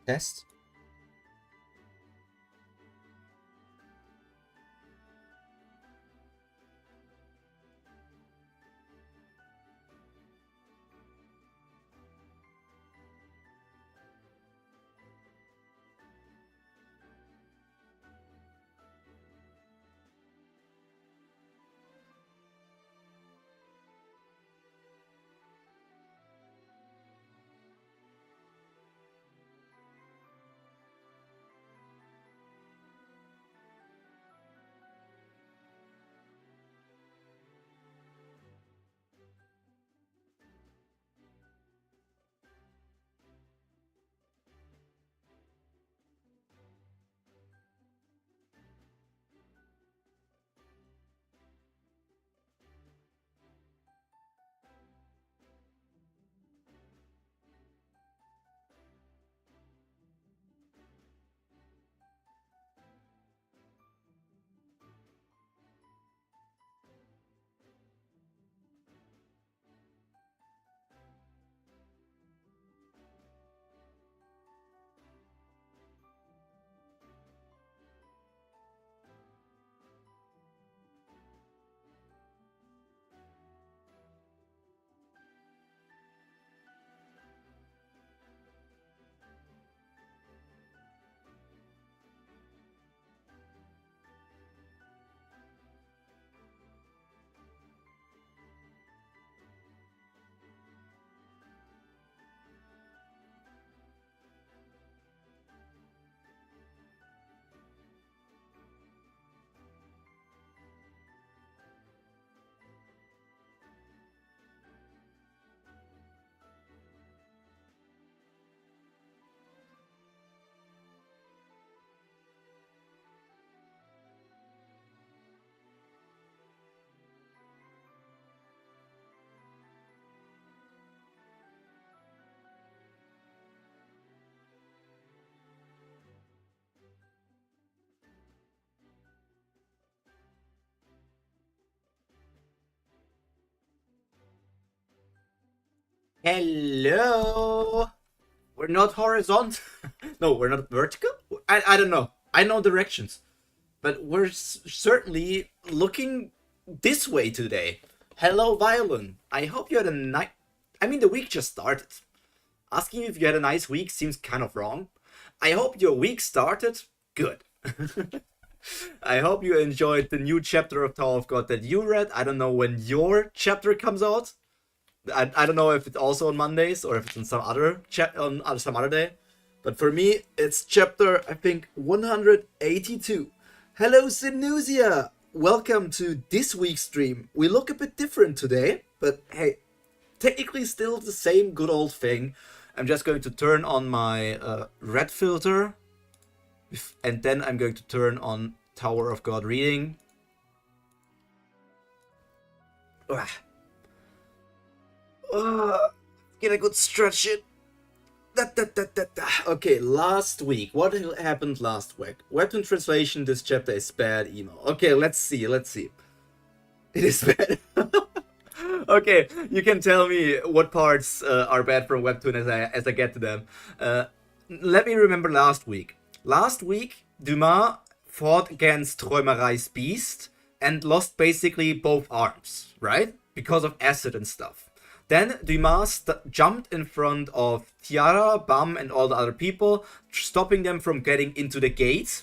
Test. Hello. We're not horizontal. No, we're not vertical. I don't know. I know directions, but we're certainly looking this way today. Hello, Violin. I hope you had a nice. I mean, the week just started. Asking you if you had a nice week seems kind of wrong. I hope your week started good. I hope you enjoyed the new chapter of Tower of God that you read. I don't know when your chapter comes out. I don't know if it's also on Mondays or if it's on some other some other day. But for me, it's chapter, I think, 182. Hello, Sinusia! Welcome to this week's stream. We look a bit different today, but hey, technically still the same good old thing. I'm just going to turn on my red filter, and then I'm going to turn on Tower of God reading. Get a good stretch in. Okay, last week. What happened last week? Webtoon translation, this chapter is bad emo. Okay, let's see. It is bad. Okay, you can tell me what parts are bad from Webtoon as I get to them. Let me remember last week. Last week, Dumas fought against Träumerei's beast and lost basically both arms, right? Because of acid and stuff. Then Dumas jumped in front of Tiara, Bam, and all the other people, stopping them from getting into the gate.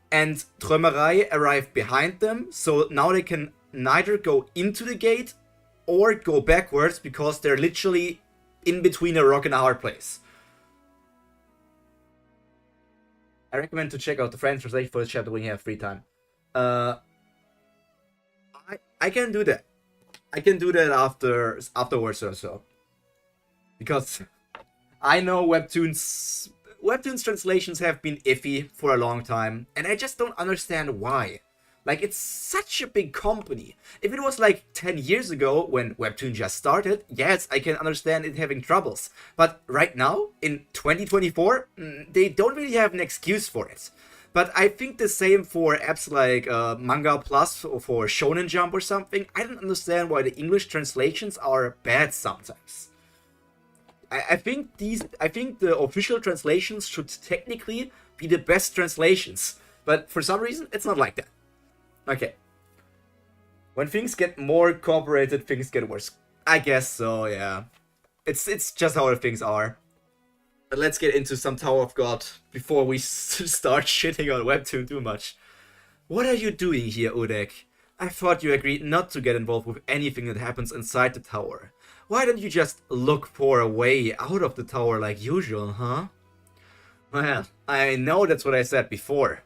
And Träumerei arrived behind them, so now they can neither go into the gate or go backwards because they're literally in between a rock and a hard place. I recommend to check out the French translation for this chapter when you have free time. I can do that. I can do that afterwards or so. Because I know Webtoons translations have been iffy for a long time, and I just don't understand why. Like, it's such a big company. If it was like 10 years ago when Webtoon just started, yes, I can understand it having troubles. But right now, in 2024, they don't really have an excuse for it. But I think the same for apps like Manga Plus or for Shonen Jump or something. I don't understand why the English translations are bad sometimes. I think the official translations should technically be the best translations, but for some reason it's not like that. Okay. When things get more cooperated, things get worse. I guess so, yeah. It's just how things are. But let's get into some Tower of God before we start shitting on Webtoon too much. What are you doing here, Urek? I thought you agreed not to get involved with anything that happens inside the tower. Why don't you just look for a way out of the tower like usual, huh? Well, I know that's what I said before.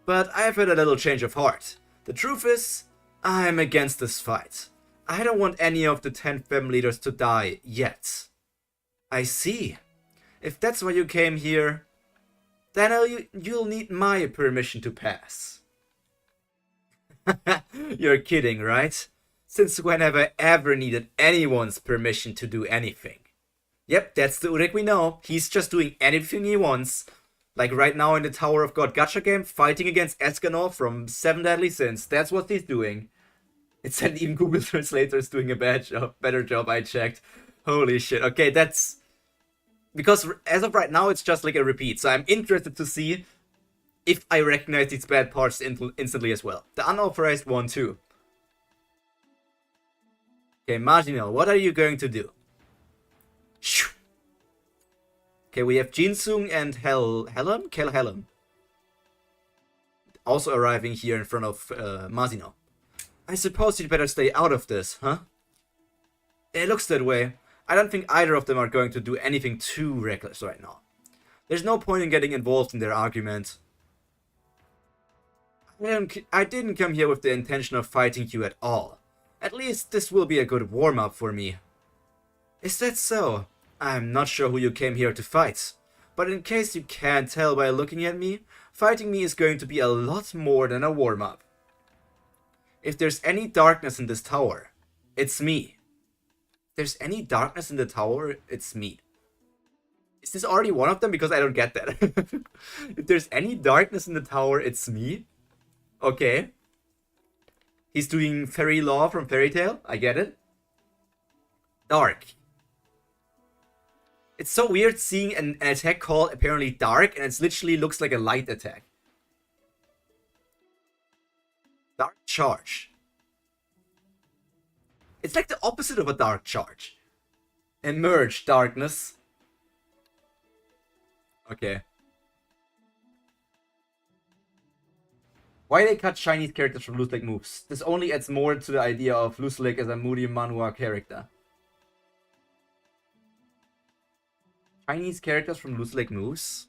But I've had a little change of heart. The truth is, I'm against this fight. I don't want any of the 10 fem leaders to die yet. I see. If that's why you came here, then you'll need my permission to pass. You're kidding, right? Since when have I ever needed anyone's permission to do anything? Yep, that's the Urek we know. He's just doing anything he wants. Like right now in the Tower of God gacha game, fighting against Escanor from 7 Deadly Sins. That's what he's doing. It said even Google Translator is doing a better job, I checked. Holy shit. Okay, that's... Because as of right now, it's just like a repeat. So I'm interested to see if I recognize these bad parts instantly as well. The unauthorized one too. Okay, Marginal, what are you going to do? Shoo. Okay, we have Jinsung and Helm also arriving here in front of Marginal. I suppose you'd better stay out of this, huh? It looks that way. I don't think either of them are going to do anything too reckless right now. There's no point in getting involved in their argument. I didn't come here with the intention of fighting you at all. At least this will be a good warm-up for me. Is that so? I'm not sure who you came here to fight. But in case you can't tell by looking at me, fighting me is going to be a lot more than a warm-up. If there's any darkness in this tower, it's me. If there's any darkness in the tower, it's me. Is this already one of them? Because I don't get that. If there's any darkness in the tower, it's me. Okay. He's doing fairy law from Fairy Tail. I get it. Dark. It's so weird seeing an attack called apparently dark and it literally looks like a light attack. Dark charge. It's like the opposite of a dark charge. Emerge, darkness. Okay. Why they cut Chinese characters from loose-leg moves? This only adds more to the idea of loose-leg as a moody manhwa character. Chinese characters from loose-leg moves?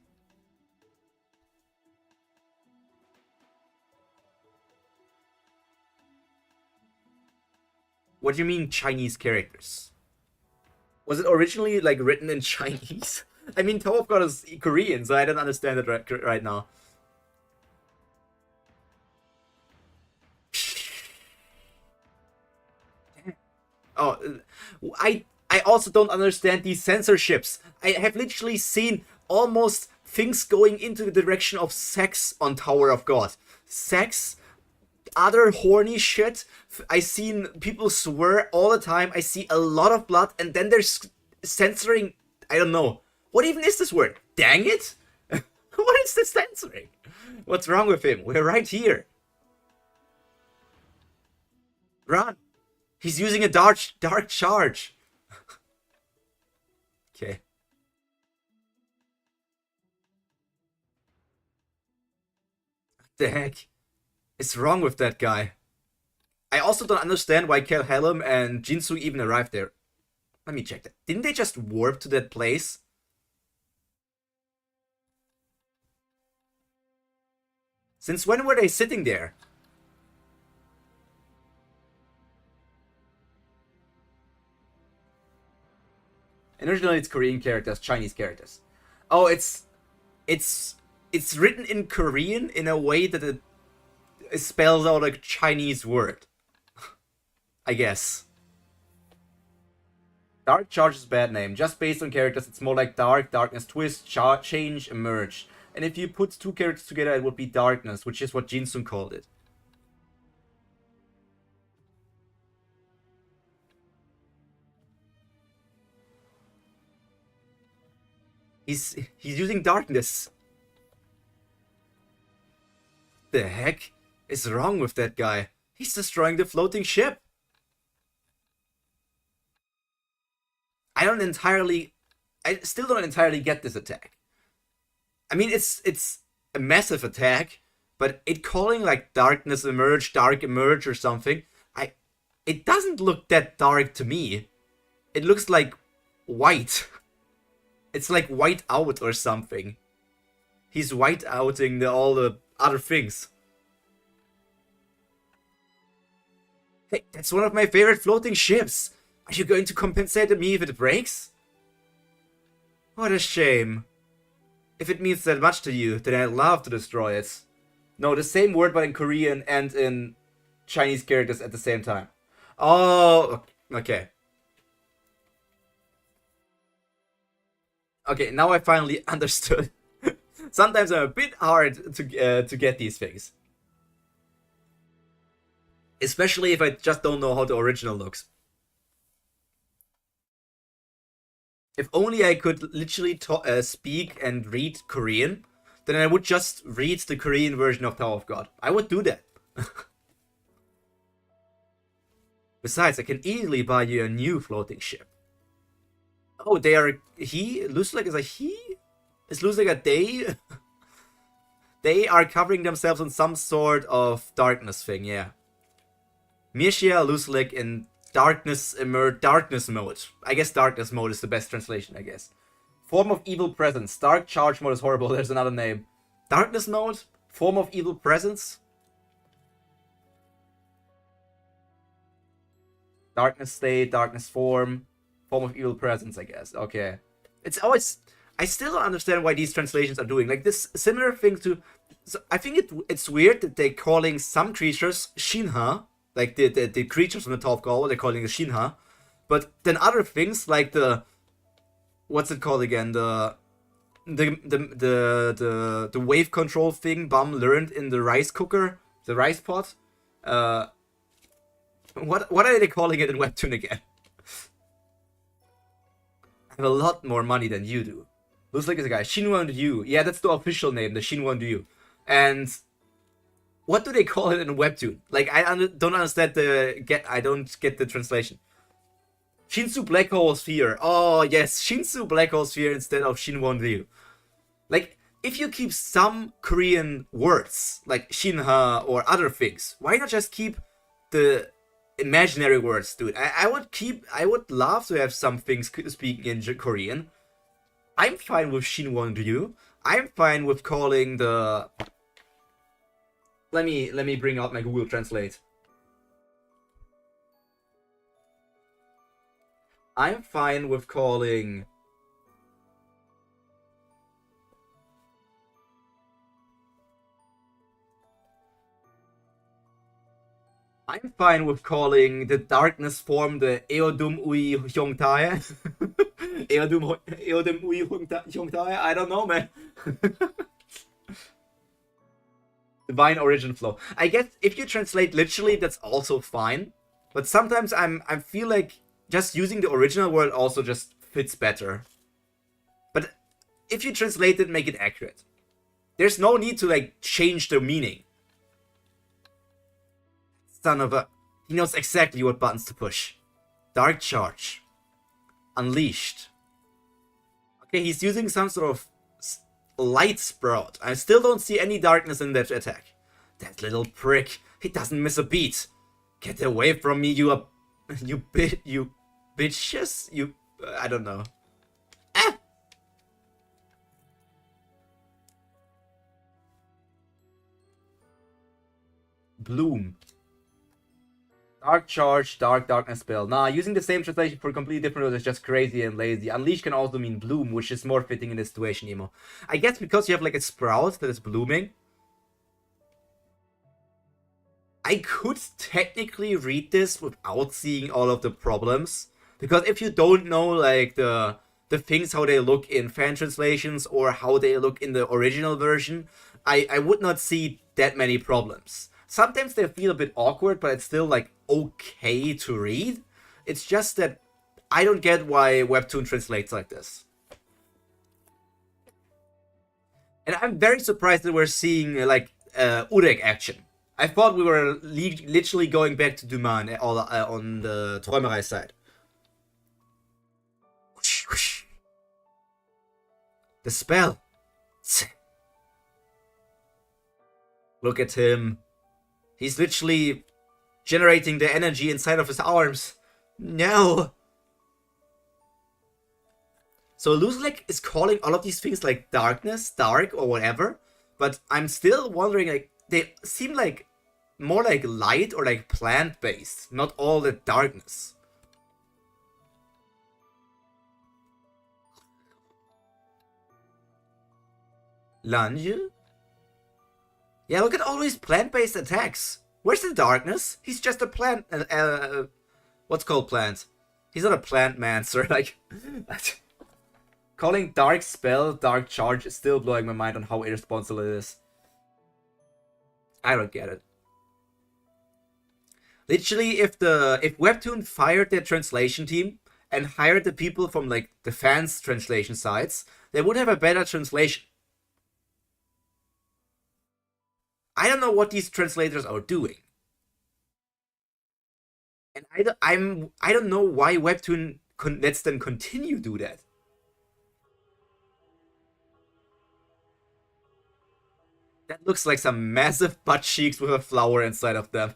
What do you mean Chinese characters? Was it originally like written in Chinese? I mean, Tower of God is Korean, so I don't understand it right now. Oh, I also don't understand these censorships. I have literally seen almost things going into the direction of sex on Tower of God. Sex, other horny shit. I seen people swear all the time. I see a lot of blood, and then there's censoring. I don't know. What even is this word? Dang it! What is this censoring? What's wrong with him? We're right here. Run. He's using a dark charge. Okay. What the heck is wrong with that guy? I also don't understand why Helm and Jinsu even arrived there. Let me check that. Didn't they just warp to that place? Since when were they sitting there? And originally it's Korean characters, Chinese characters. Oh, it's written in Korean in a way that it spells out a Chinese word. I guess. Dark Charge is a bad name. Just based on characters, it's more like dark, darkness, twist, change, emerge. And if you put two characters together, it would be darkness, which is what Jinsung called it. He's using darkness. The heck is wrong with that guy? He's destroying the floating ship. I still don't entirely get this attack. I mean, it's a massive attack, but it calling like darkness emerge, dark emerge or something, it doesn't look that dark to me. It looks like white. It's like white out or something. He's white outing all the other things. Hey, that's one of my favorite floating ships. Are you going to compensate me if it breaks? What a shame. If it means that much to you, then I'd love to destroy it. No, the same word but in Korean and in Chinese characters at the same time. Oh, okay. Okay, now I finally understood. Sometimes I'm a bit hard to get these things. Especially if I just don't know how the original looks. If only I could literally speak and read Korean, then I would just read the Korean version of Tower of God. I would do that. Besides, I can easily buy you a new floating ship. Oh, they are... He? Looks like is a he? It looks like a they? They are covering themselves in some sort of darkness thing, yeah. Mircea Luslik in darkness mode. I guess darkness mode is the best translation, I guess. Form of evil presence. Dark charge mode is horrible, there's another name. Darkness mode? Form of evil presence? Darkness state, darkness form, form of evil presence, I guess. Okay. It's always... I still don't understand why these translations are doing. Like, this similar thing to... So I think it's weird that they're calling some creatures Shinha. Like, the creatures from the Tower of God, they're calling the Shinha. But then other things, like the... What's it called again? The wave control thing Bum learned in the rice cooker. The rice pot. What are they calling it in Webtoon again? I have a lot more money than you do. Looks like it's a guy. Shinwon Ryu. Yeah, that's the official name, the Shinwon Ryu. And what do they call it in Webtoon? Like, I don't understand I don't get the translation. Shinsu Black Hole Sphere. Oh, yes. Shinsu Black Hole Sphere instead of Shinwon Ryu. Like, if you keep some Korean words, like Shinha or other things, why not just keep the imaginary words, dude? I would love to have some things speaking in Korean. I'm fine with Shinwon Ryu. I'm fine with calling the... Let me bring out my Google Translate. I'm fine with calling... I'm fine with calling the darkness form the Eodum Ui Hyongtae. Eodum Ui Hyongtae? I don't know, man. Divine Origin Flow. I guess if you translate literally, that's also fine. But sometimes I feel like just using the original word also just fits better. But if you translate it, make it accurate. There's no need to like change the meaning. Son of a... He knows exactly what buttons to push. Dark Charge. Unleashed. Okay, he's using some sort of light sprout. I still don't see any darkness in that attack. That little prick. He doesn't miss a beat. Get away from me, you bitches. You... I don't know. Ah! Bloom. Dark Charge, Darkness Spell. Nah, using the same translation for completely different words is just crazy and lazy. Unleash can also mean bloom, which is more fitting in this situation, Emo. I guess because you have like a sprout that is blooming. I could technically read this without seeing all of the problems. Because if you don't know like the things, how they look in fan translations or how they look in the original version, I would not see that many problems. Sometimes they feel a bit awkward, but it's still, like, okay to read. It's just that I don't get why Webtoon translates like this. And I'm very surprised that we're seeing like Urek action. I thought we were literally going back to Duman on the Träumerei side. The spell. Look at him. He's literally generating the energy inside of his arms. No. So Luzlek is calling all of these things like darkness, dark, or whatever. But I'm still wondering, like, they seem like more like light or like plant-based, not all the darkness. Lunge? Yeah, look at all these plant-based attacks. Where's the darkness? He's just a plant. What's called plant? He's not a plant man, sir. Like, calling dark spell, dark charge is still blowing my mind on how irresponsible it is. I don't get it. Literally, if Webtoon fired their translation team and hired the people from like the fans' translation sites, they would have a better translation. I don't know what these translators are doing. And I don't know why Webtoon lets them continue do that. That looks like some massive butt cheeks with a flower inside of them.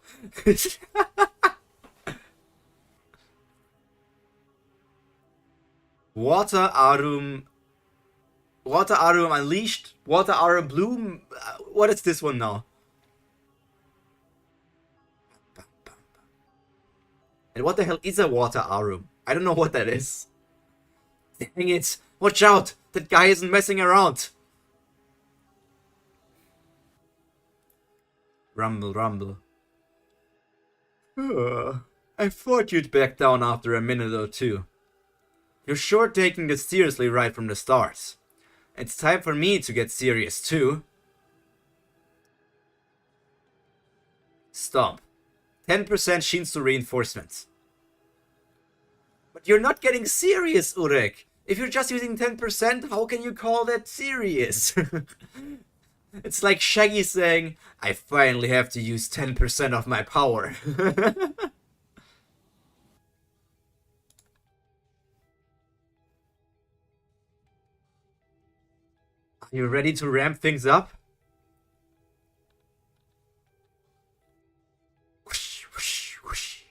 Water Arum Unleashed? Water Arum Bloom? What is this one now? And what the hell is a Water Arum? I don't know what that is. Dang it! Watch out! That guy isn't messing around! Rumble, rumble. I thought you'd back down after a minute or two. You're sure taking this seriously right from the start. It's time for me to get serious too. Stomp. 10% Shinsu reinforcements. But you're not getting serious, Urek. If you're just using 10%, how can you call that serious? It's like Shaggy saying, I finally have to use 10% of my power. Are you ready to ramp things up? Whoosh, whoosh, whoosh.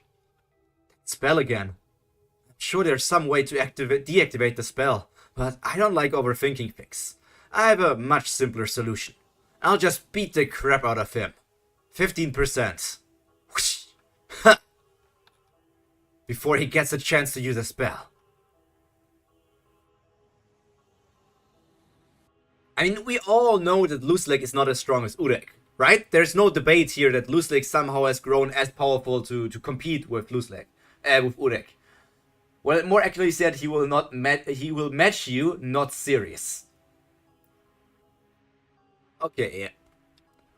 Spell again. I'm sure there's some way to deactivate the spell, but I don't like overthinking things. I have a much simpler solution. I'll just beat the crap out of him. 15%. Whoosh. Before he gets a chance to use a spell. I mean, we all know that Luzlek is not as strong as Urek, right? There's no debate here that Luzlek somehow has grown as powerful to compete with with Urek. Well, more accurately said, he will match you, not serious. Okay, yeah.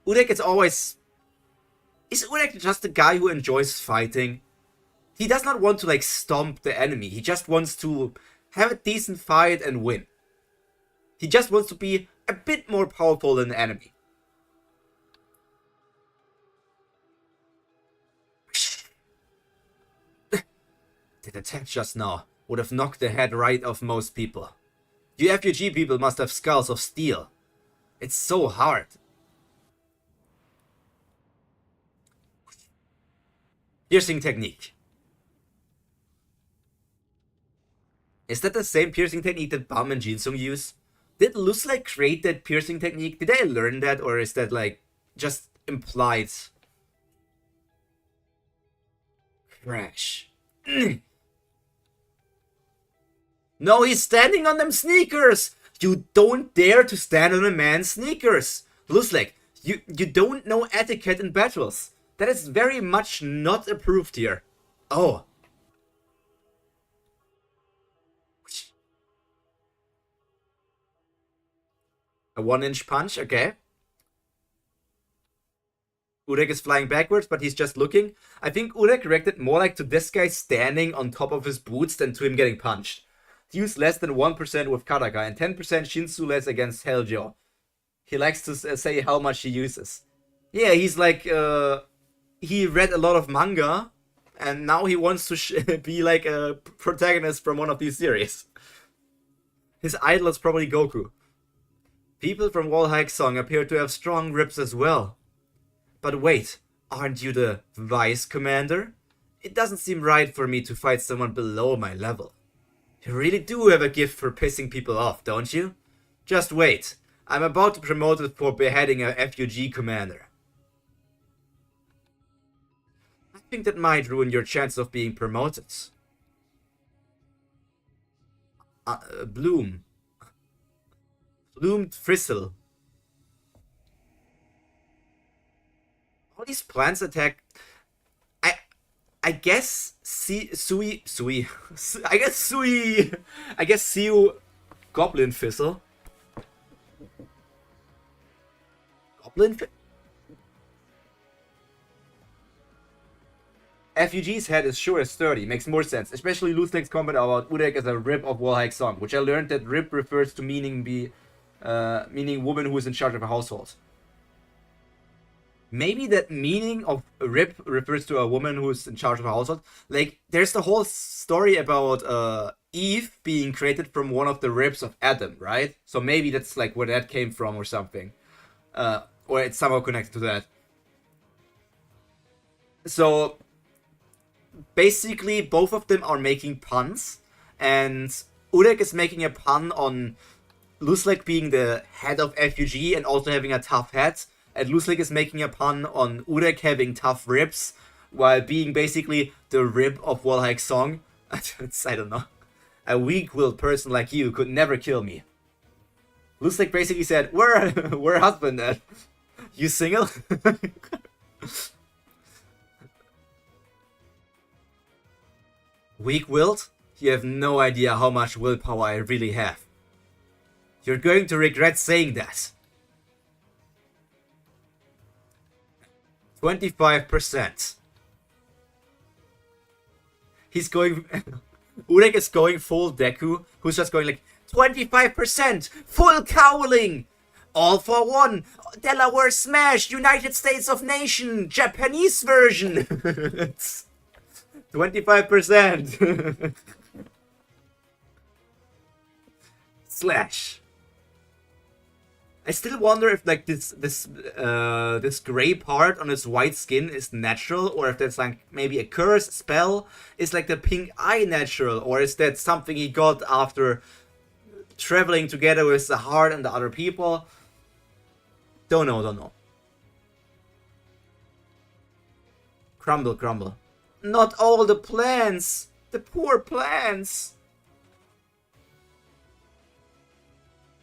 Urek is always... Is Urek just a guy who enjoys fighting? He does not want to, like, stomp the enemy. He just wants to have a decent fight and win. He just wants to be a bit more powerful than the enemy. That attack just now would have knocked the head right off most people. You FUG people must have skulls of steel. It's so hard. Piercing technique. Is that the same piercing technique that Bam and Jinsung use? Did Luzlek create that piercing technique? Did I learn that, or is that like just implied? Crash. No, he's standing on them sneakers! You don't dare to stand on a man's sneakers! Luzlek, you don't know etiquette in battles. That is very much not approved here. Oh. A 1-inch punch, okay. Urek is flying backwards, but he's just looking. I think Urek reacted more like to this guy standing on top of his boots than to him getting punched. He used less than 1% with Karaka and 10% Shinsu less against Helljaw. He likes to say how much he uses. Yeah, he's like, he read a lot of manga, and now he wants to be like a protagonist from one of these series. His idol is probably Goku. People from Wall Song appear to have strong ribs as well. But wait, aren't you the Vice Commander? It doesn't seem right for me to fight someone below my level. You really do have a gift for pissing people off, don't you? Just wait. I'm about to promote it for beheading a FUG commander. I think that might ruin your chance of being promoted. Bloom. Bloomed Frizzle. All these plants attack. I guess Sui. I guess Sui. I guess Siu Goblin Fizzle. Goblin FUG's head is sure as sturdy, makes more sense, especially Looselegg's comment about Urek as a rib of Wall Song, which I learned that rib refers to meaning woman who is in charge of a household. Maybe that meaning of rib refers to a woman who's in charge of a household. Like, there's the whole story about Eve being created from one of the ribs of Adam, right? So maybe that's like where that came from or something. Or it's somehow connected to that. So basically, both of them are making puns, and Urek is making a pun on Looseleg being the head of FUG and also having a tough head, and Looseleg is making a pun on Urek having tough ribs, while being basically the rib of Wall Song. I don't know. A weak-willed person like you could never kill me. Looseleg basically said, where husband at? You single? Weak-willed? You have no idea how much willpower I really have. You're going to regret saying that. 25%. He's going... Urek is going full Deku, who's just going like, 25%! Full cowling! All for one! Delaware Smash! United States of Nation! Japanese version! 25%! Slash. I still wonder if like this gray part on his white skin is natural, or if that's like maybe a curse spell. Is like the pink eye natural, or is that something he got after traveling together with the heart and the other people? Don't know. Crumble. Not all the plants! The poor plants!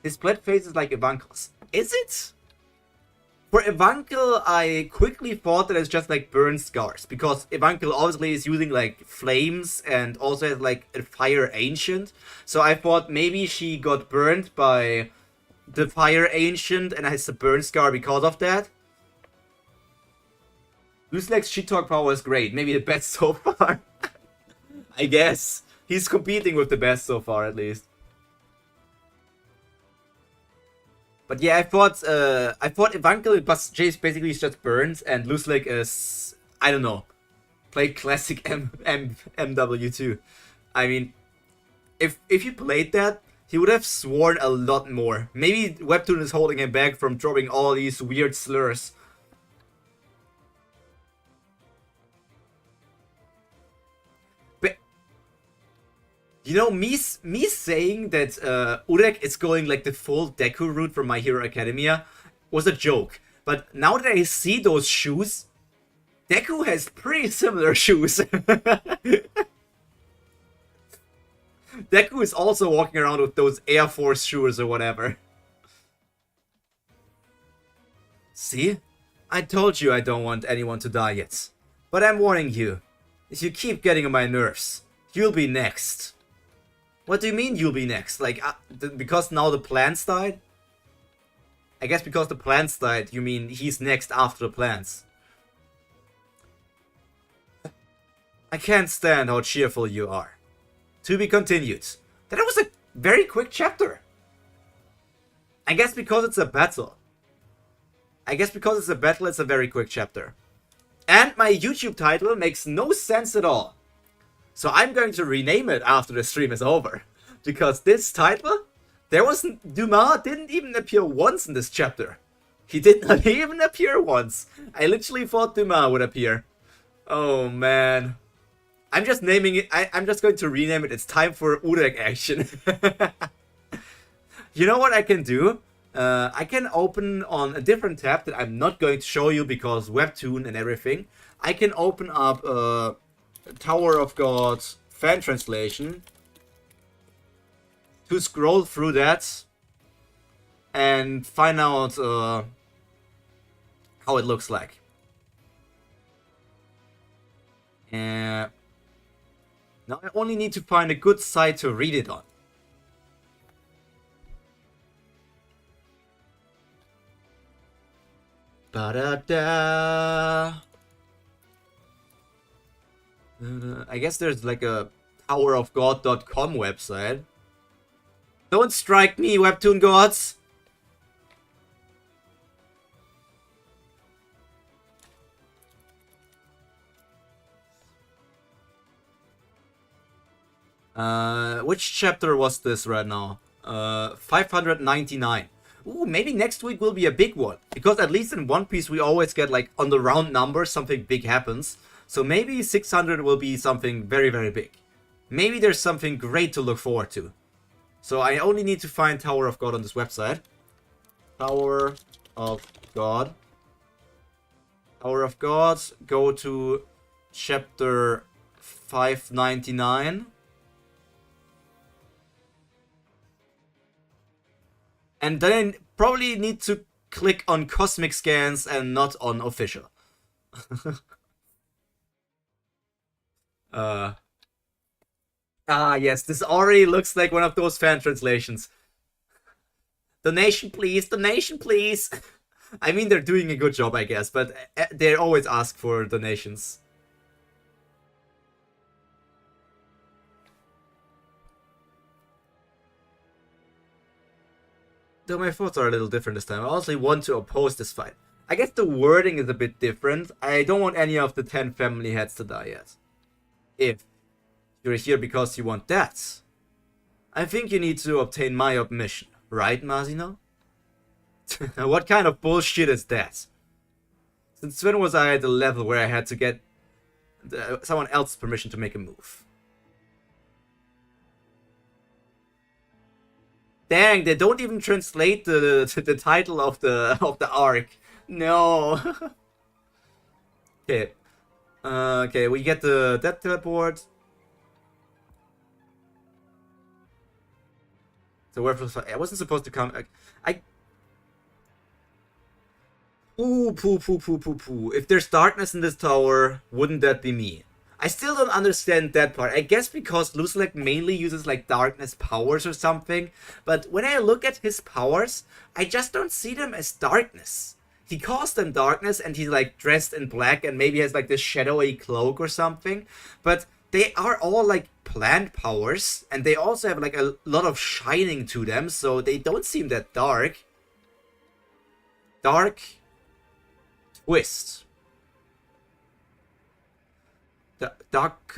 His split face is like Evankel's. Is it? For Evankel, I quickly thought that it's just like burn scars, because Evankel obviously is using like flames and also has like a fire ancient. So I thought maybe she got burned by the fire ancient and has a burn scar because of that. Looseleg's shit talk power is great, maybe the best so far. I guess he's competing with the best so far, at least. But yeah, I thought Evankel plus Jace basically is just burns, and Looseleg is, I don't know, played classic MW2. I mean, if he played that, he would have sworn a lot more. Maybe Webtoon is holding him back from dropping all these weird slurs. You know, me saying that Urek is going like the full Deku route from My Hero Academia was a joke. But now that I see those shoes, Deku has pretty similar shoes. Deku is also walking around with those Air Force shoes or whatever. See? I told you I don't want anyone to die yet. But I'm warning you. If you keep getting on my nerves, you'll be next. What do you mean you'll be next? Like, because now the plants died? I guess because the plants died, you mean he's next after the plants. I can't stand how cheerful you are. To be continued. That was a very quick chapter. I guess because it's a battle. I guess because it's a battle, it's a very quick chapter. And my YouTube title makes no sense at all. So I'm going to rename it after the stream is over. Because this title, Dumas didn't even appear once in this chapter. He did not even appear once. I literally thought Dumas would appear. Oh man. I'm just naming it, I'm just going to rename it. It's time for Urek action. You know what I can do? I can open on a different tab that I'm not going to show you because Webtoon and everything. I can open up Tower of God fan translation to scroll through that and find out how it looks like. Now I only need to find a good site to read it on. Ba-da-da. I guess there's like a towerofgod.com website. Don't strike me, Webtoon gods! Which chapter was this right now? 599. Ooh, maybe next week will be a big one. Because at least in One Piece we always get like on the round number something big happens. So maybe 600 will be something very, very big. Maybe there's something great to look forward to. So I only need to find Tower of God on this website. Tower of God. Tower of God. Go to chapter 599. And then probably need to click on cosmic scans and not on official. Yes, this already looks like one of those fan translations. Donation please, donation please. I mean, they're doing a good job, I guess, but they always ask for donations. Though my thoughts are a little different this time. I also want to oppose this fight. I guess the wording is a bit different. I don't want any of the 10 family heads to die yet. If you're here because you want that, I think you need to obtain my admission, right, Masino? What kind of bullshit is that? Since when was I at the level where I had to get someone else's permission to make a move? Dang, they don't even translate the title of the arc. No. Okay. Okay, we get the death teleport. So where I wasn't supposed to come. Ooh, poo. If there's darkness in this tower, wouldn't that be me? I still don't understand that part. I guess because Lusselek mainly uses like darkness powers or something. But when I look at his powers, I just don't see them as darkness. He calls them darkness and he's like dressed in black and maybe has like this shadowy cloak or something. But they are all like plant powers and they also have like a lot of shining to them. So they don't seem that dark. Dark twist. Dark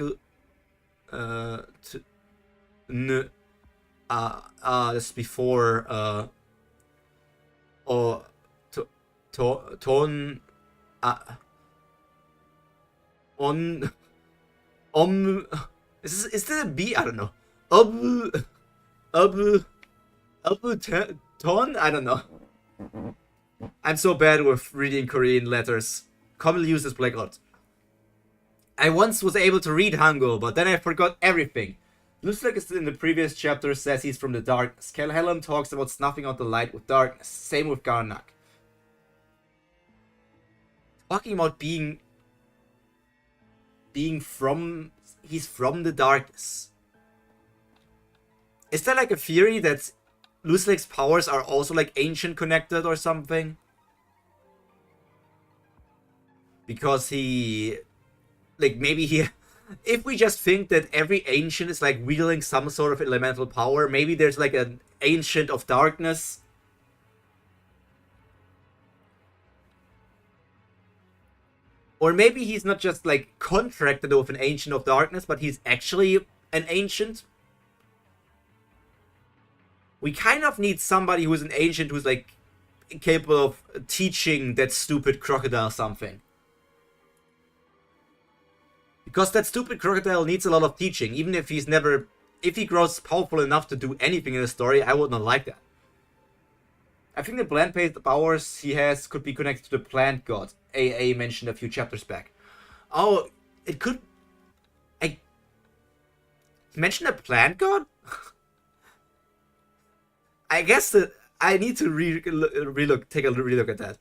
this before or ton on is this a B? I don't know. Ton? I don't know. I'm so bad with reading Korean letters. Commonly used as blackout. I once was able to read Hangul, but then I forgot everything. Lusselek is in the previous chapter says he's from the darkness. Kelhelm talks about snuffing out the light with darkness. Same with Garnak. Talking about being from... He's from the darkness. Is there like a theory that Lusselek's powers are also like ancient connected or something? Because he... Like, maybe he... If we just think that every ancient is, like, wielding some sort of elemental power, maybe there's, like, an ancient of darkness. Or maybe he's not just like contracted with an Ancient of Darkness, but he's actually an Ancient. We kind of need somebody who's an Ancient who's like capable of teaching that stupid crocodile something. Because that stupid crocodile needs a lot of teaching, even if he's never... If he grows powerful enough to do anything in the story, I would not like that. I think the plant-based powers he has could be connected to the plant god AA mentioned a few chapters back. Oh, it could... I mentioned a plant god? I guess that I need to take a relook at that.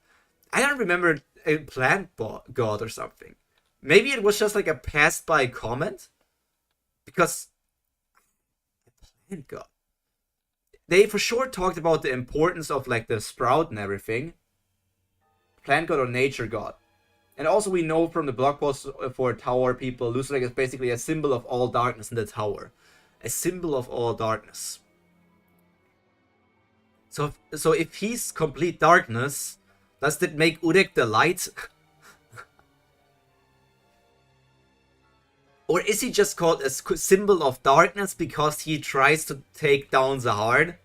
I don't remember a plant god or something. Maybe it was just like a passed by comment? Because... Plant god. They for sure talked about the importance of like the sprout and everything. Plant god or nature god. And also we know from the blog post for tower people, Lucerek is basically a symbol of all darkness in the tower. A symbol of all darkness. So if he's complete darkness, does that make Urek the light? Or is he just called a symbol of darkness because he tries to take down Zahard?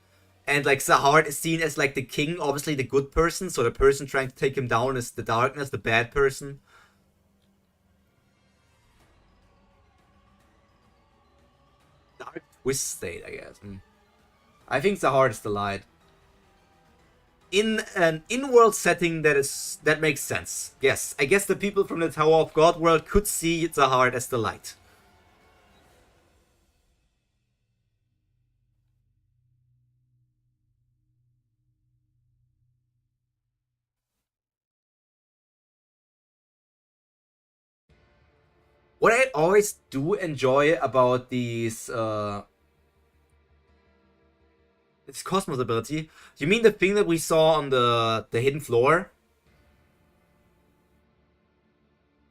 And like Zahard is seen as like the king, obviously the good person, so the person trying to take him down is the darkness, the bad person. Dark twist state, I guess. I think Zahard is the light. In an in-world setting that makes sense. Yes, I guess the people from the Tower of God world could see Zahard as the light. What I always do enjoy about these it's Cosmos ability. You mean the thing that we saw on the hidden floor?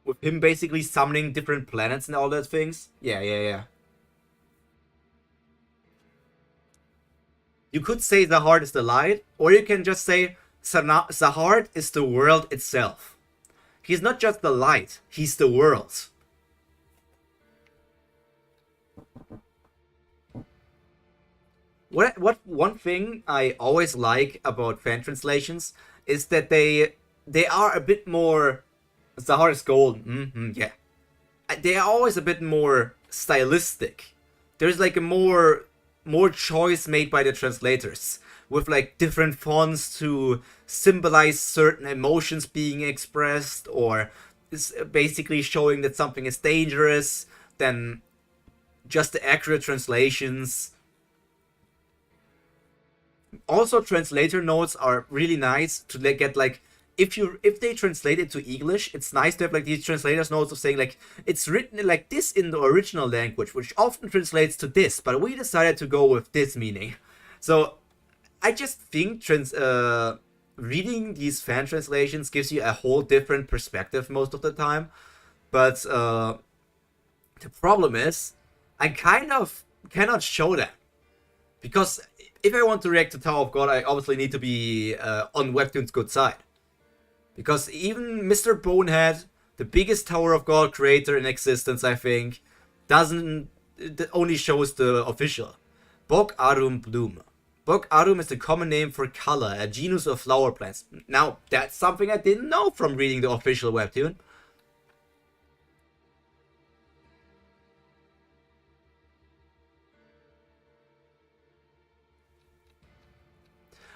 With him basically summoning different planets and all those things? Yeah. You could say Zahard is the light, or you can just say Zahard is the world itself. He's not just the light, he's the world. What one thing I always like about fan translations is that they are a bit more... Zahar is gold, yeah. They are always a bit more stylistic. There's like a more choice made by the translators, with like different fonts to symbolize certain emotions being expressed, or is basically showing that something is dangerous, than just the accurate translations. Also, translator notes are really nice to get like, if they translate it to English, it's nice to have like these translators notes of saying like, it's written like this in the original language, which often translates to this, but we decided to go with this meaning. So I just think reading these fan translations gives you a whole different perspective most of the time. But the problem is, I kind of cannot show that. Because if I want to react to Tower of God, I obviously need to be on Webtoon's good side. Because even Mr. Bonehead, the biggest Tower of God creator in existence, I think, only shows the official. Bok Arum Bloom. Bok Arum is the common name for color, a genus of flower plants. Now, that's something I didn't know from reading the official Webtoon.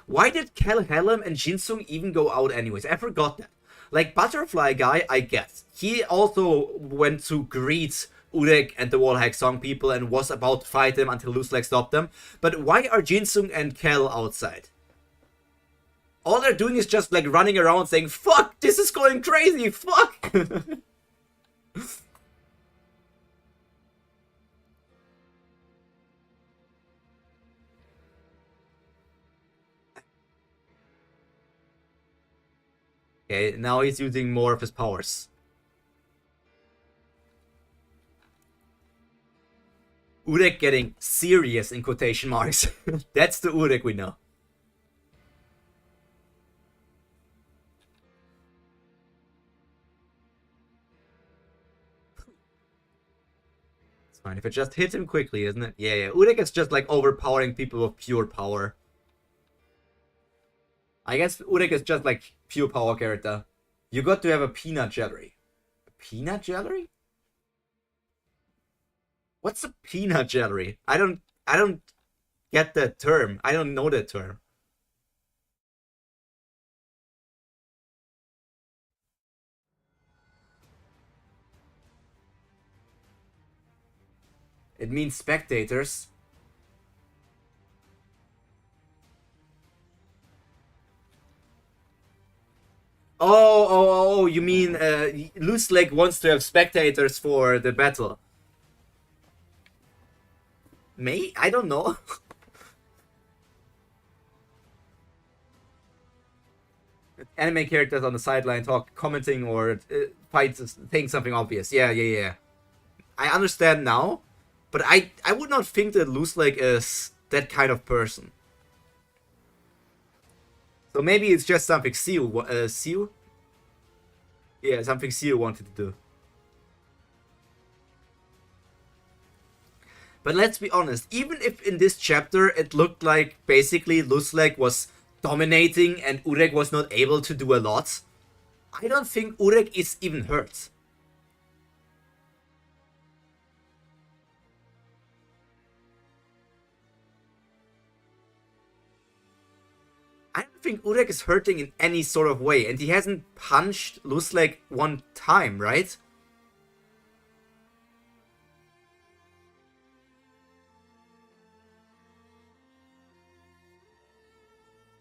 Why did Kel Helm and Jinsung even go out anyways? I forgot that. Like, Butterfly Guy, I get. He also went to greet Urek and the Wallhack Song people and was about to fight them until Lucerek stopped them. But why are Jinsung and Kel outside? All they're doing is just like running around saying, fuck, this is going crazy, fuck! Okay, now he's using more of his powers. Urek getting serious in quotation marks. That's the Urek we know. fine. If it just hits him quickly, isn't it? Yeah, yeah. Urek is just like overpowering people with pure power. I guess Urek is just like pure power character. You got to have a peanut jelly. Peanut jelly? What's a peanut jelly? I don't get that term. I don't know that term. It means spectators. Oh, you mean Loose Leg wants to have spectators for the battle. May? I don't know. Anime characters on the sideline talk, commenting or fight, saying something obvious. Yeah, yeah, yeah. I understand now, but I would not think that Loose Leg is that kind of person. So maybe it's just something Seal? Yeah, something Seal wanted to do. But let's be honest, even if in this chapter it looked like basically Lusleg was dominating and Urek was not able to do a lot, I don't think Urek is even hurt. I don't think Urek is hurting in any sort of way, and he hasn't punched Lusleg one time, right?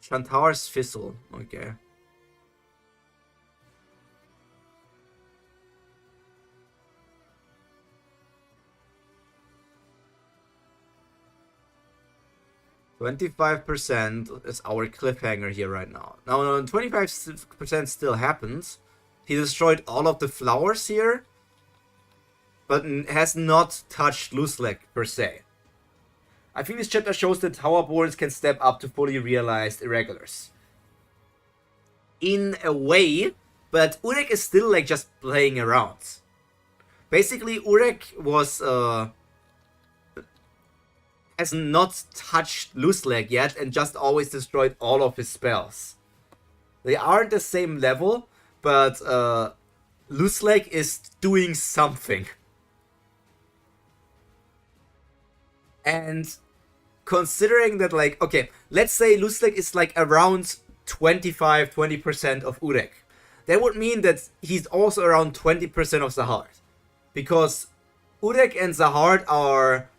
Shantar's Fizzle, okay. "25% is our cliffhanger here right now. Now, no, 25% still happens. He destroyed all of the flowers here, but has not touched Lusleg per se. I think this chapter shows that Towerborns can step up to fully realized irregulars. In a way, but Urek is still like just playing around. Basically, Urek was has not touched Lusleg yet and just always destroyed all of his spells. They aren't the same level, but Lusleg is doing something. And considering that, like, okay, let's say Lusleg is like around 25-20% of Urek. That would mean that he's also around 20% of Zahard. Because Urek and Zahard are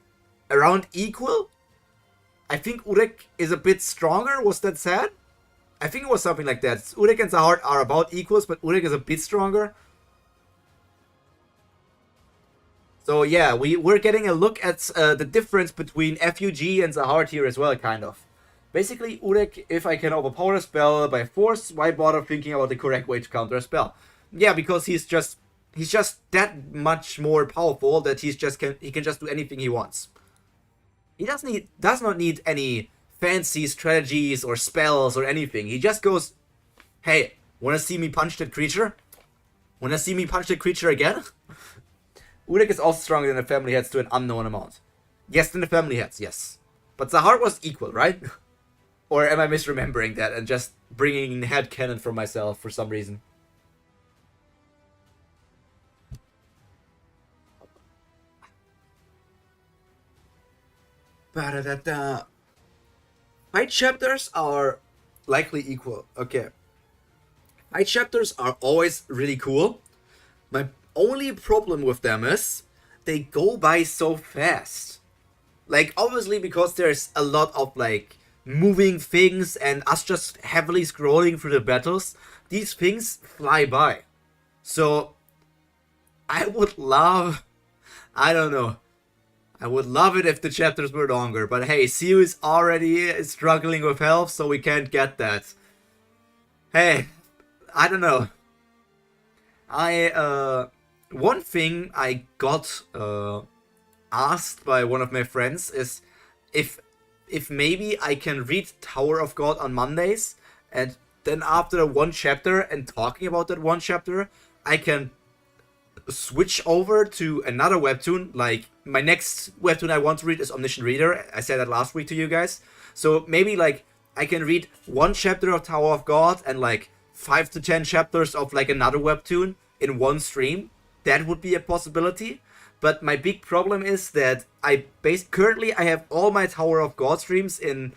around equal. I think Urek is a bit stronger. Was that said? I think it was something like that. Urek and Zahard are about equals, but Urek is a bit stronger. So yeah, we're getting a look at the difference between FUG and Zahard here as well, kind of. Basically, Urek, if I can overpower a spell by force, why bother thinking about the correct way to counter a spell? Yeah, because he's just that much more powerful that he can just do anything he wants. He does not need any fancy strategies or spells or anything. He just goes, "Hey, wanna see me punch that creature? Wanna see me punch that creature again?" Urek is also stronger than the family heads to an unknown amount. Yes, than the family heads, yes. But Zahar was equal, right? Or am I misremembering that and just bringing in headcanon for myself for some reason? Ba-da-da-da. Fight chapters are likely equal. Okay. Fight chapters are always really cool. My only problem with them is they go by so fast. Like, obviously, because there's a lot of, like, moving things and us just heavily scrolling through the battles, these things fly by. So, I would love... I don't know. I would love it if the chapters were longer, but hey, Siu is already struggling with health, so we can't get that. Hey, I don't know. One thing I got asked by one of my friends is if maybe I can read Tower of God on Mondays, and then after one chapter and talking about that one chapter, I can switch over to another webtoon. Like my next webtoon I want to read is Omniscient Reader. I said that last week to you guys. So maybe like I can read one chapter of Tower of God and like 5 to 10 chapters of like another webtoon in one stream. That would be a possibility. But my big problem is that currently I have all my Tower of God streams in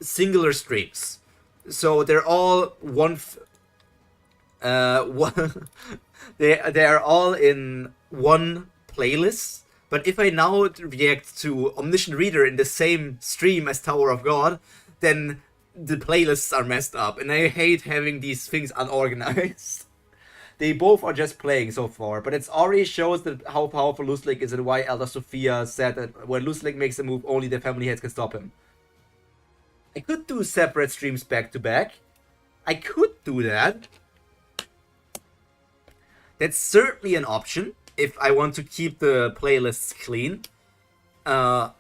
singular streams. So they're all one they are all in one playlist. But if I now react to Omniscient Reader in the same stream as Tower of God, then the playlists are messed up, and I hate having these things unorganized. They both are just playing so far, but it already shows that how powerful Luslig is and why Elder Sophia said that when Luslig makes a move, only the family heads can stop him. I could do separate streams back to back. I could do that. That's certainly an option if I want to keep the playlists clean. Now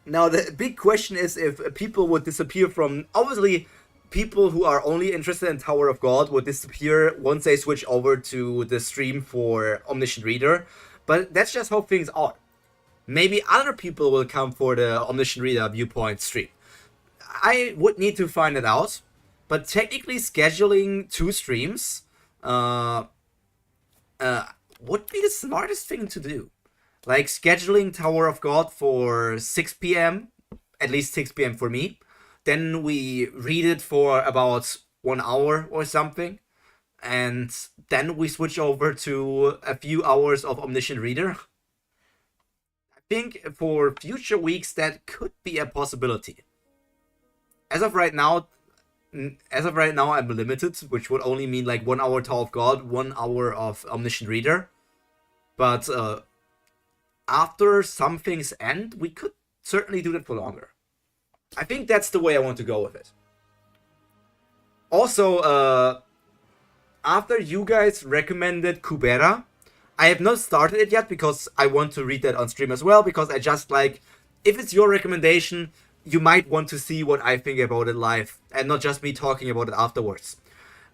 the big question is if people would disappear from... Obviously, people who are only interested in Tower of God would disappear once they switch over to the stream for Omniscient Reader. But that's just how things are. Maybe other people will come for the Omniscient Reader viewpoint stream. I would need to find it out. But technically scheduling 2 streams would be the smartest thing to do. Like scheduling Tower of God for 6 p.m., at least 6 p.m. for me. Then we read it for about 1 hour or something. And then we switch over to a few hours of Omniscient Reader. I think for future weeks that could be a possibility. As of right now, I'm limited, which would only mean like 1 hour Tower of God, 1 hour of Omniscient Reader. But after some things end, we could certainly do that for longer. I think that's the way I want to go with it. Also, after you guys recommended Kubera, I have not started it yet because I want to read that on stream as well, because I just like, if it's your recommendation, you might want to see what I think about it live, and not just me talking about it afterwards.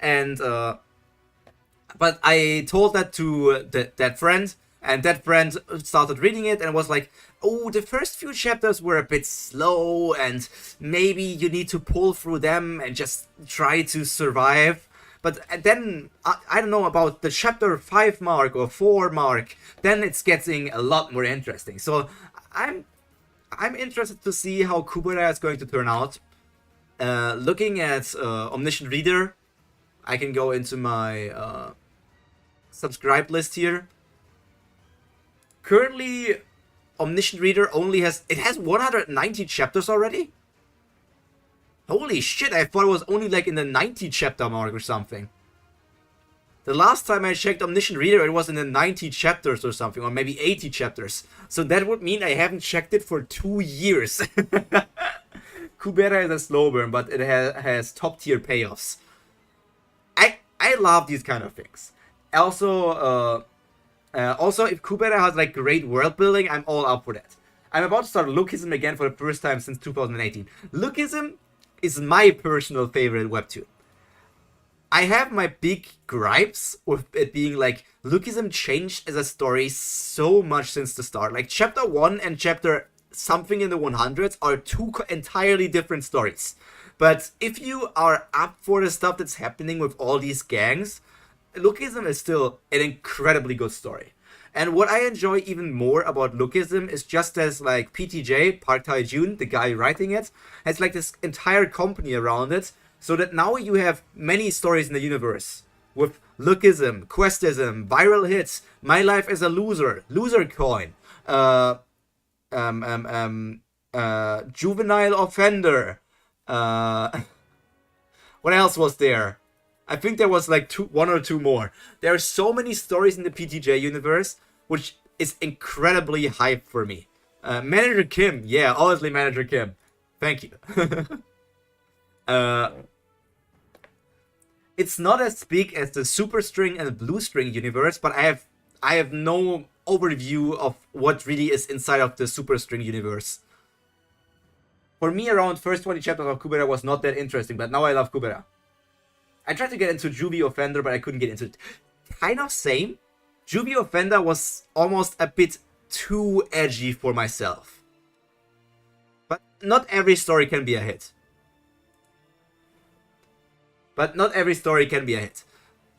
And, but I told that to that friend, and that friend started reading it and was like, oh, the first few chapters were a bit slow, and maybe you need to pull through them and just try to survive. But then, I don't know, about the chapter 5 mark or 4 mark, then it's getting a lot more interesting. So I'm interested to see how Kubera is going to turn out. Looking at Omniscient Reader, I can go into my subscribe list here. Currently, Omniscient Reader only has 190 chapters already? Holy shit, I thought it was only like in the 90 chapter mark or something. The last time I checked Omniscient Reader, it was in the 90 chapters or something, or maybe 80 chapters. So that would mean I haven't checked it for 2 years. Kubera is a slow burn, but it has top tier payoffs. I love these kind of things. Also, if Kubera has like great world building, I'm all up for that. I'm about to start Lookism again for the first time since 2018. Lookism is my personal favorite webtoon. I have my big gripes with it being like, Lookism changed as a story so much since the start. Like, chapter 1 and chapter something in the 100s are 2 entirely different stories. But if you are up for the stuff that's happening with all these gangs, Lookism is still an incredibly good story. And what I enjoy even more about Lookism is just as like PTJ, Park Tae-jun, the guy writing it, has like this entire company around it, so that now you have many stories in the universe with Lookism, Questism, Viral Hits, My Life as a Loser, Loser Coin, Juvenile Offender, what else was there? I think there was like 1 or 2 more. There are so many stories in the PTJ universe, which is incredibly hype for me. Manager Kim, yeah, obviously Manager Kim. Thank you. It's not as big as the Super String and Blue String universe, but I have no overview of what really is inside of the Super String universe. For me, around first 20 chapters of Kubera was not that interesting, but now I love Kubera. I tried to get into Juvie Offender, but I couldn't get into it. Kind of same. Juvie Offender was almost a bit too edgy for myself. But not every story can be a hit.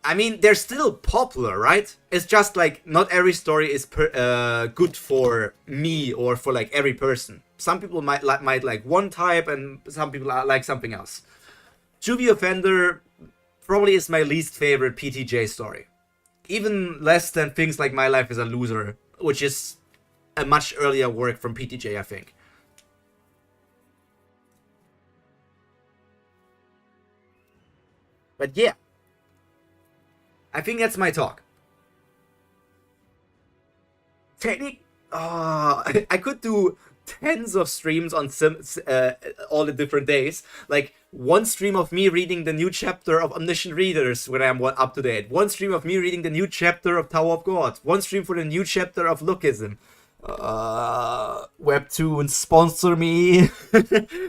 I mean, they're still popular, right? It's just like not every story is good for me or for like every person. Some people might like one type, and some people like something else. Juvie Offender probably is my least favorite PTJ story. Even less than things like My Life as a Loser, which is a much earlier work from PTJ, I think. But yeah, I think that's my talk. Technic, I could do tens of streams on all the different days. Like one stream of me reading the new chapter of Omniscient Readers when I'm up to date. One stream of me reading the new chapter of Tower of God. One stream for the new chapter of Lookism. Webtoons, sponsor me.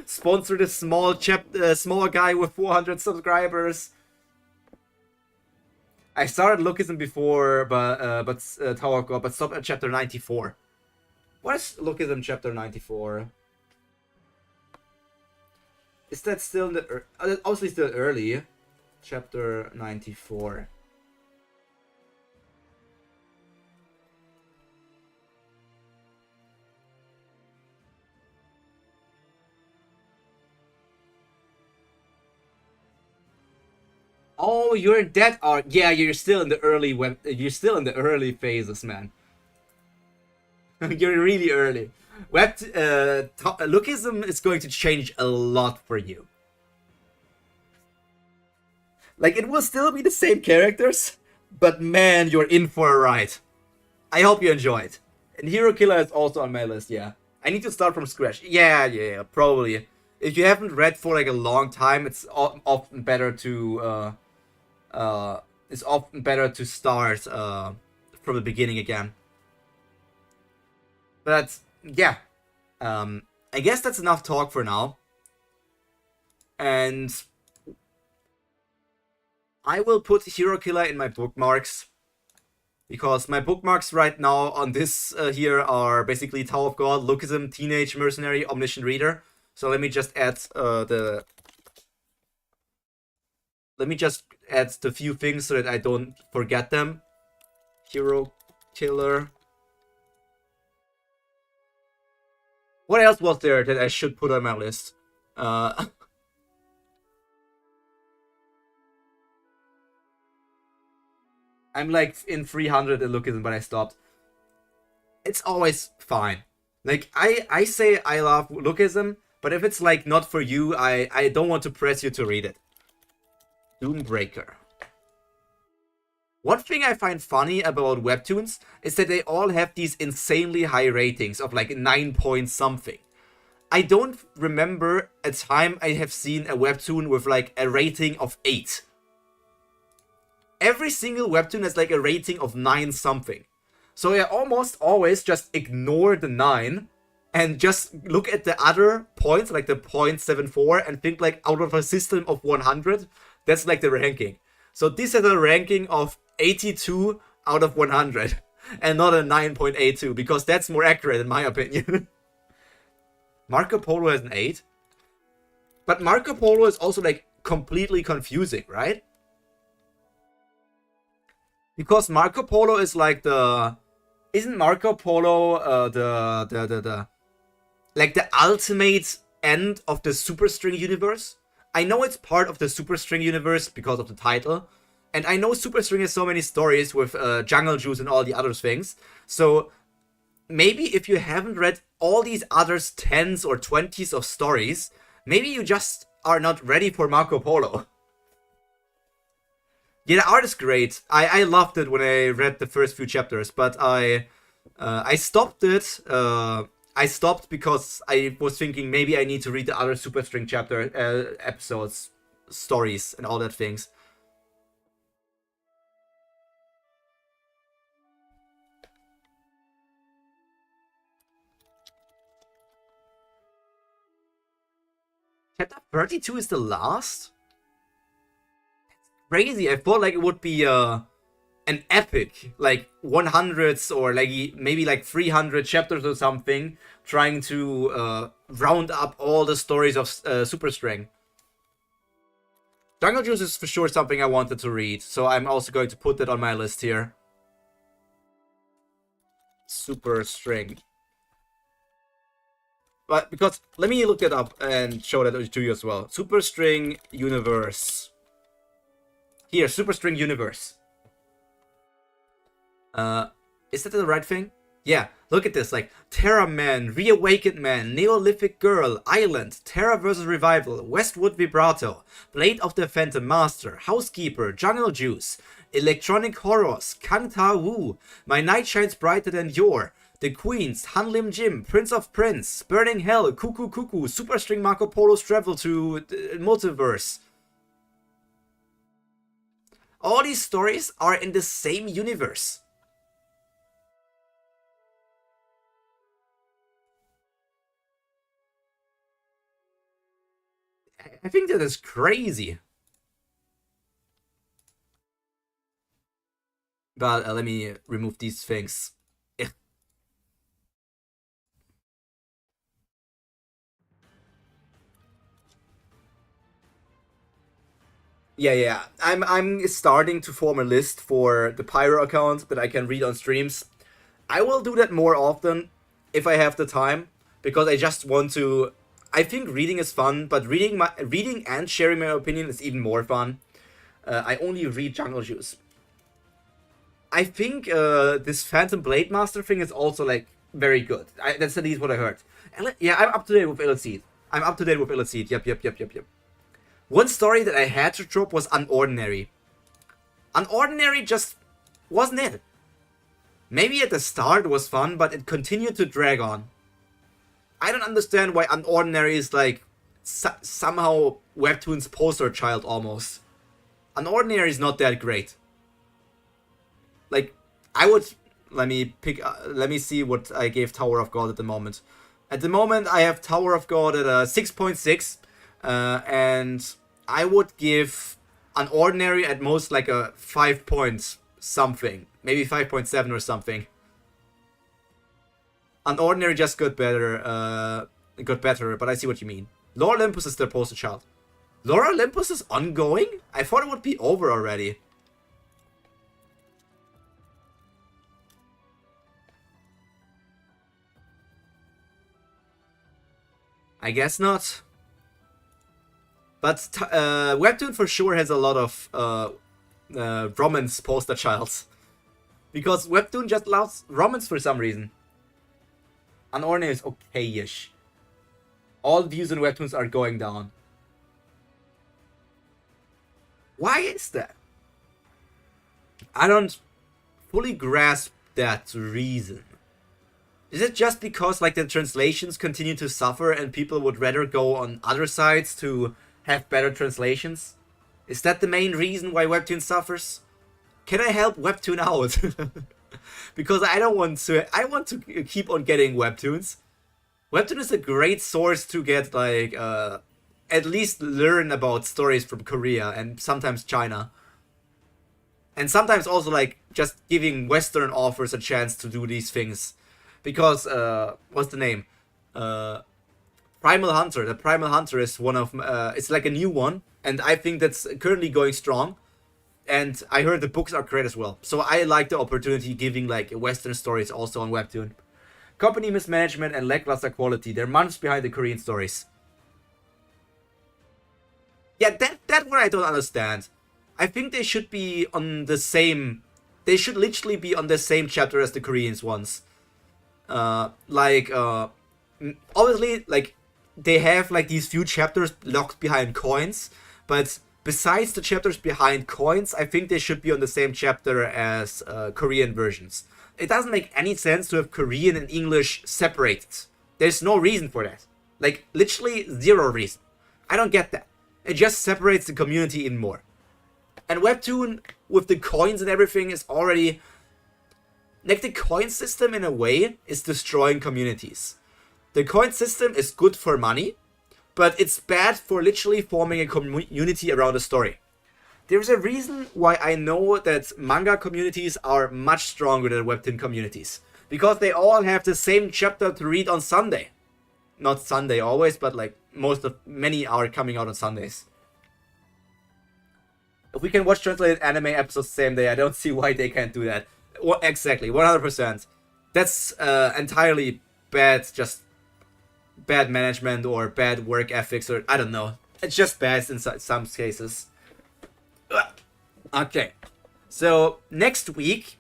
Sponsor the small guy with 400 subscribers. I started Lookism before, but Tower of God, but stopped at chapter 94. What is Lookism chapter 94? Is that still in the... obviously still early. Chapter 94. Oh, you're in that arc. Yeah, you're still in the early you're still in the early phases, man. You're really early. Lookism is going to change a lot for you. Like, it will still be the same characters, but man, you're in for a ride. I hope you enjoy it. And Hero Killer is also on my list, yeah. I need to start from scratch. Yeah, probably. If you haven't read for like a long time, it's often better to start from the beginning again. But yeah, I guess that's enough talk for now. And I will put Hero Killer in my bookmarks, because my bookmarks right now on this here are basically Tower of God, Lookism, Teenage Mercenary, Omniscient Reader. So let me just add the few things so that I don't forget them. Hero Killer. What else was there that I should put on my list? I'm like in 300 and Lookism, but I stopped. It's always fine. Like, I say I love Lookism, but if it's like not for you, I don't want to press you to read it. Doombreaker. One thing I find funny about Webtoons is that they all have these insanely high ratings of like 9 point something. I don't remember a time I have seen a Webtoon with like a rating of 8. Every single Webtoon has like a rating of 9 something. So I almost always just ignore the 9 and just look at the other points, like the 0.74, and think like out of a system of 100, that's like the ranking. So this has a ranking of 82 out of 100 and not a 9.82, because that's more accurate in my opinion. Marco Polo has an 8. But Marco Polo is also like completely confusing, right? Because Marco Polo is like the... Isn't Marco Polo the like the ultimate end of the Superstring universe? I know it's part of the Superstring universe because of the title. And I know Superstring has so many stories with Jungle Juice and all the other things. So maybe if you haven't read all these other 10s or 20s of stories, maybe you just are not ready for Marco Polo. Yeah, the art is great. I loved it when I read the first few chapters, but I stopped it. I stopped because I was thinking maybe I need to read the other Superstring chapter episodes, stories, and all that things. Chapter 32 is the last? That's crazy. I thought like it would be an epic, like 100s or like maybe like 300 chapters or something, trying to round up all the stories of Super String. Jungle Juice is for sure something I wanted to read, so I'm also going to put that on my list here. Super String. But because let me look it up and show that to you as well. Super String Universe. Here, Super String Universe. Is that the right thing? Yeah, look at this, like, Terra Man, Reawakened Man, Neolithic Girl, Island, Terra vs. Revival, Westwood Vibrato, Blade of the Phantom Master, Housekeeper, Jungle Juice, Electronic Horrors, Kang Ta Wu, My Night Shines Brighter Than Your, The Queens, Han Lim Jim, Prince of Prince, Burning Hell, Cuckoo Cuckoo, Super String Marco Polo's Travel to Multiverse. All these stories are in the same universe. I think that is crazy. But let me remove these things. Yeah. I'm starting to form a list for the Pyro account that I can read on streams. I will do that more often if I have the time, because I just want to. I think reading is fun, but reading and sharing my opinion is even more fun. I only read Jungle Juice. I think this Phantom Blade Master thing is also like very good. That's at least what I heard. Yeah, I'm up to date with Illicit. I'm up to date with Illicit. Yep. One story that I had to drop was Unordinary. Unordinary just wasn't it. Maybe at the start it was fun, but it continued to drag on. I don't understand why Unordinary is like somehow Webtoons poster child almost. Unordinary is not that great. Like, I would... Let me see what I gave Tower of God at the moment. At the moment, I have Tower of God at a 6.6. And I would give Unordinary at most like a 5 point something. Maybe 5.7 or something. Unordinary just got better, but I see what you mean. Lore Olympus is their poster child. Lore Olympus is ongoing? I thought it would be over already. I guess not. But Webtoon for sure has a lot of romance poster childs. Because Webtoon just loves romance for some reason. Unordinary is okay-ish. All views on Webtoons are going down. Why is that? I don't fully grasp that reason. Is it just because like the translations continue to suffer and people would rather go on other sites to have better translations? Is that the main reason why Webtoon suffers? Can I help Webtoon out? Because I don't want to. I want to keep on getting Webtoons. Webtoon is a great source to get like at least learn about stories from Korea and sometimes China. And sometimes also like just giving Western authors a chance to do these things. Because what's the name? Primal Hunter. The Primal Hunter is one of it's like a new one, and I think that's currently going strong. And I heard the books are great as well. So I like the opportunity giving like Western stories also on Webtoon. Company mismanagement and lackluster quality. They're months behind the Korean stories. Yeah, that what I don't understand. I think they should be on the same... They should literally be on the same chapter as the Koreans ones. Obviously, like, they have like these few chapters locked behind coins, but besides the chapters behind coins, I think they should be on the same chapter as Korean versions. It doesn't make any sense to have Korean and English separated. There's no reason for that. Like, literally zero reason. I don't get that. It just separates the community even more. And Webtoon, with the coins and everything, is already... Like, the coin system, in a way, is destroying communities. The coin system is good for money, but it's bad for literally forming a community around a story. there's a reason why I know that manga communities are much stronger than Webtoon communities. Because they all have the same chapter to read on Sunday. Not Sunday always, but like many are coming out on Sundays. If we can watch translated anime episodes the same day, I don't see why they can't do that. Exactly, 100%. That's entirely bad, just bad management or bad work ethics, or I don't know. It's just bad in some cases. Okay, so next week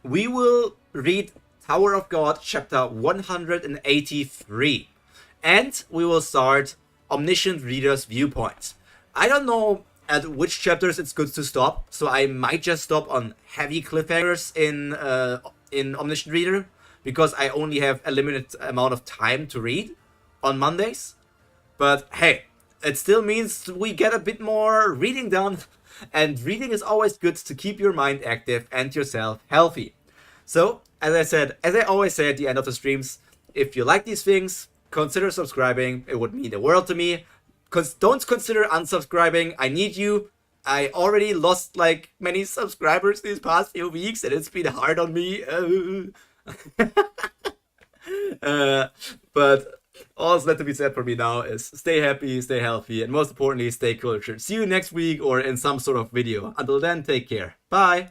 we will read Tower of God chapter 183, and we will start Omniscient Reader's Viewpoint. I don't know at which chapters it's good to stop, so I might just stop on heavy cliffhangers in Omniscient Reader, because I only have a limited amount of time to read on Mondays. But hey, it still means we get a bit more reading done, and reading is always good to keep your mind active and yourself healthy. So, as I always say at the end of the streams, if you like these things, consider subscribing. It would mean the world to me. Don't consider unsubscribing. I need you. I already lost like many subscribers these past few weeks, and it's been hard on me. But all that's left to be said for me now is stay happy, stay healthy, and most importantly, stay cultured. See you next week or in some sort of video. Until then, take care. Bye.